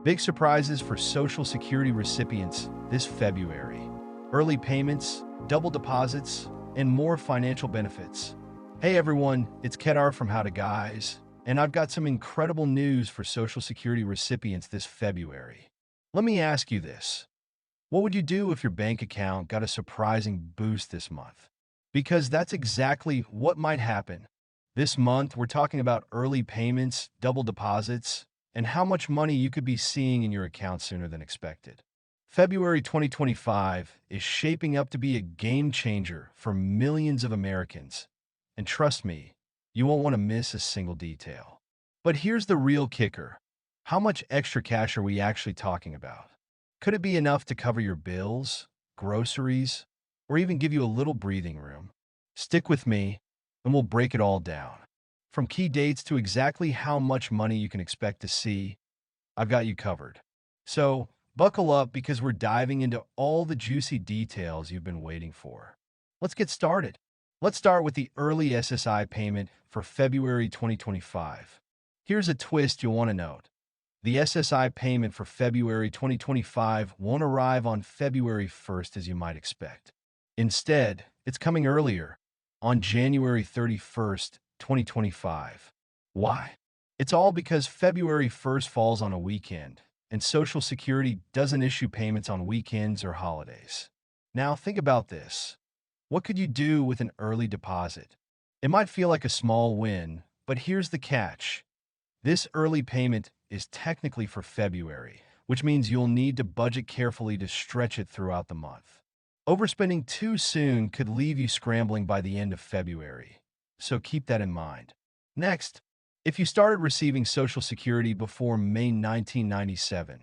Big surprises for Social Security recipients this February. Early payments, double deposits, and more financial benefits. Hey everyone, it's Kedar from How to Guys, and I've got some incredible news for Social Security recipients this February. Let me ask you this. What would you do if your bank account got a surprising boost this month? Because that's exactly what might happen. This month, we're talking about early payments, double deposits, and how much money you could be seeing in your account sooner than expected. February 2025 is shaping up to be a game changer for millions of Americans. And trust me, you won't want to miss a single detail. But here's the real kicker. How much extra cash are we actually talking about? Could it be enough to cover your bills, groceries, or even give you a little breathing room? Stick with me, and we'll break it all down. From key dates to exactly how much money you can expect to see, I've got you covered. So, buckle up because we're diving into all the juicy details you've been waiting for. Let's get started. Let's start with the early SSI payment for February 2025. Here's a twist you'll want to note. The SSI payment for February 2025 won't arrive on February 1st as you might expect. Instead, it's coming earlier, on January 31st, 2025. Why? It's all because February 1st falls on a weekend, and Social Security doesn't issue payments on weekends or holidays. Now, think about this. What could you do with an early deposit? It might feel like a small win, but here's the catch. This early payment is technically for February, which means you'll need to budget carefully to stretch it throughout the month. Overspending too soon could leave you scrambling by the end of February, so keep that in mind. Next, if you started receiving Social Security before May 1997,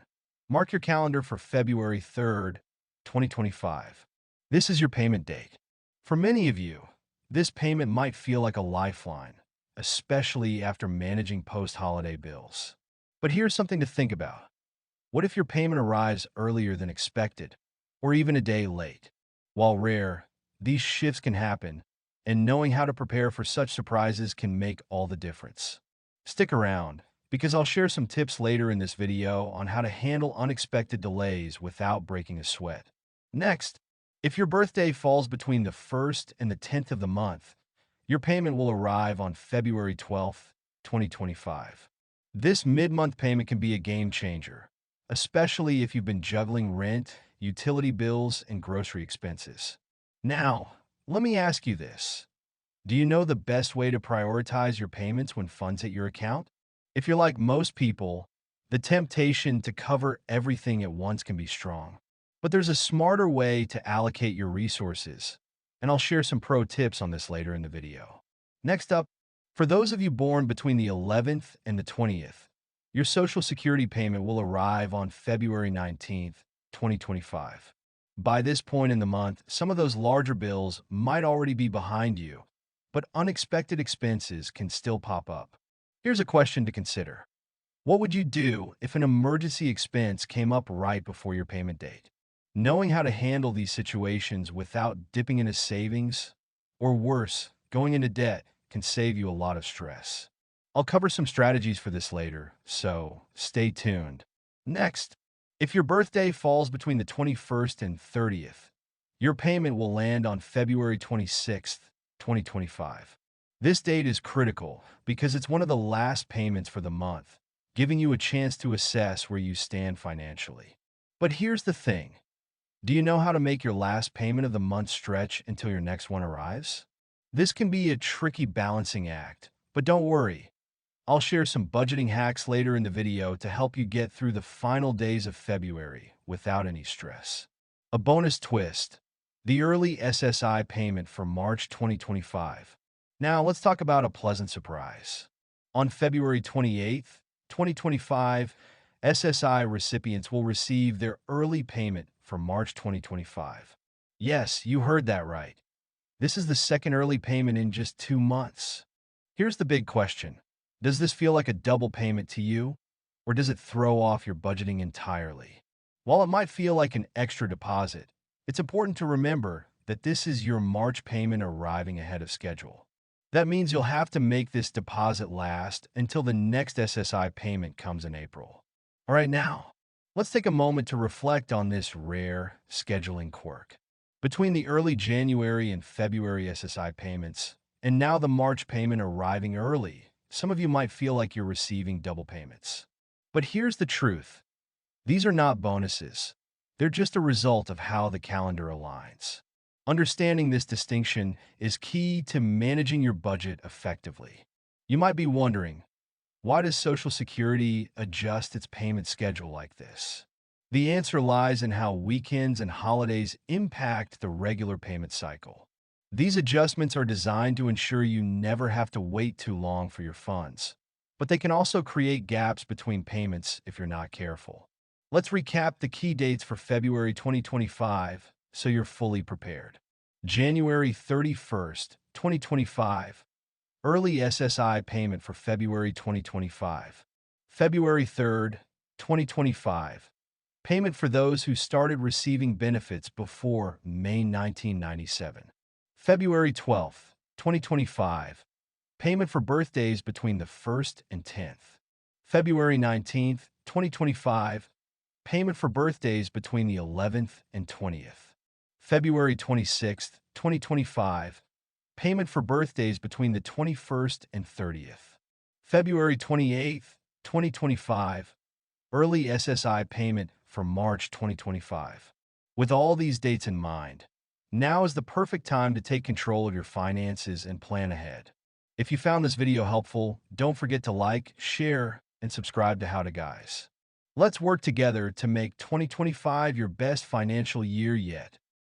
mark your calendar for February 3rd, 2025. This is your payment date. For many of you, this payment might feel like a lifeline, especially after managing post-holiday bills. But here's something to think about. What if your payment arrives earlier than expected, or even a day late? While rare, these shifts can happen, and knowing how to prepare for such surprises can make all the difference. Stick around, because I'll share some tips later in this video on how to handle unexpected delays without breaking a sweat. Next, if your birthday falls between the 1st and the 10th of the month, your payment will arrive on February 12th, 2025. This mid-month payment can be a game changer, especially if you've been juggling rent, utility bills, and grocery expenses. Now, let me ask you this. Do you know the best way to prioritize your payments when funds hit your account? If you're like most people, the temptation to cover everything at once can be strong. But there's a smarter way to allocate your resources, and I'll share some pro tips on this later in the video. Next up, for those of you born between the 11th and the 20th, your Social Security payment will arrive on February 19th, 2025. By this point in the month, some of those larger bills might already be behind you, but unexpected expenses can still pop up. Here's a question to consider. What would you do if an emergency expense came up right before your payment date? Knowing how to handle these situations without dipping into savings, or worse, going into debt, can save you a lot of stress. I'll cover some strategies for this later, so stay tuned. Next, if your birthday falls between the 21st and 30th, your payment will land on February 26th, 2025. This date is critical because it's one of the last payments for the month, giving you a chance to assess where you stand financially. But here's the thing. Do you know how to make your last payment of the month stretch until your next one arrives? This can be a tricky balancing act, but don't worry. I'll share some budgeting hacks later in the video to help you get through the final days of February without any stress. A bonus twist, the early SSI payment for March 2025. Now let's talk about a pleasant surprise. On February 28th, 2025, SSI recipients will receive their early payment for March 2025. Yes, you heard that right. This is the second early payment in just 2 months. Here's the big question. Does this feel like a double payment to you, or does it throw off your budgeting entirely? While it might feel like an extra deposit, it's important to remember that this is your March payment arriving ahead of schedule. That means you'll have to make this deposit last until the next SSI payment comes in April. All right, now, Let's take a moment to reflect on this rare scheduling quirk. Between the early January and February SSI payments, and now the March payment arriving early, some of you might feel like you're receiving double payments. But here's the truth. These are not bonuses. They're just a result of how the calendar aligns. Understanding this distinction is key to managing your budget effectively. You might be wondering, why does Social Security adjust its payment schedule like this? The answer lies in how weekends and holidays impact the regular payment cycle. These adjustments are designed to ensure you never have to wait too long for your funds, but they can also create gaps between payments if you're not careful. Let's recap the key dates for February 2025 so you're fully prepared. January 31st, 2025. Early SSI payment for February 2025. February 3rd, 2025. Payment for those who started receiving benefits before May 1997. February 12th, 2025. Payment for birthdays between the 1st and 10th. February 19th, 2025. Payment for birthdays between the 11th and 20th. February 26th, 2025. Payment for birthdays between the 21st and 30th. February 28th, 2025. Early SSI payment for March 2025. With all these dates in mind, now is the perfect time to take control of your finances and plan ahead. If you found this video helpful, don't forget to like, share, and subscribe to How to Guys. Let's work together to make 2025 your best financial year yet.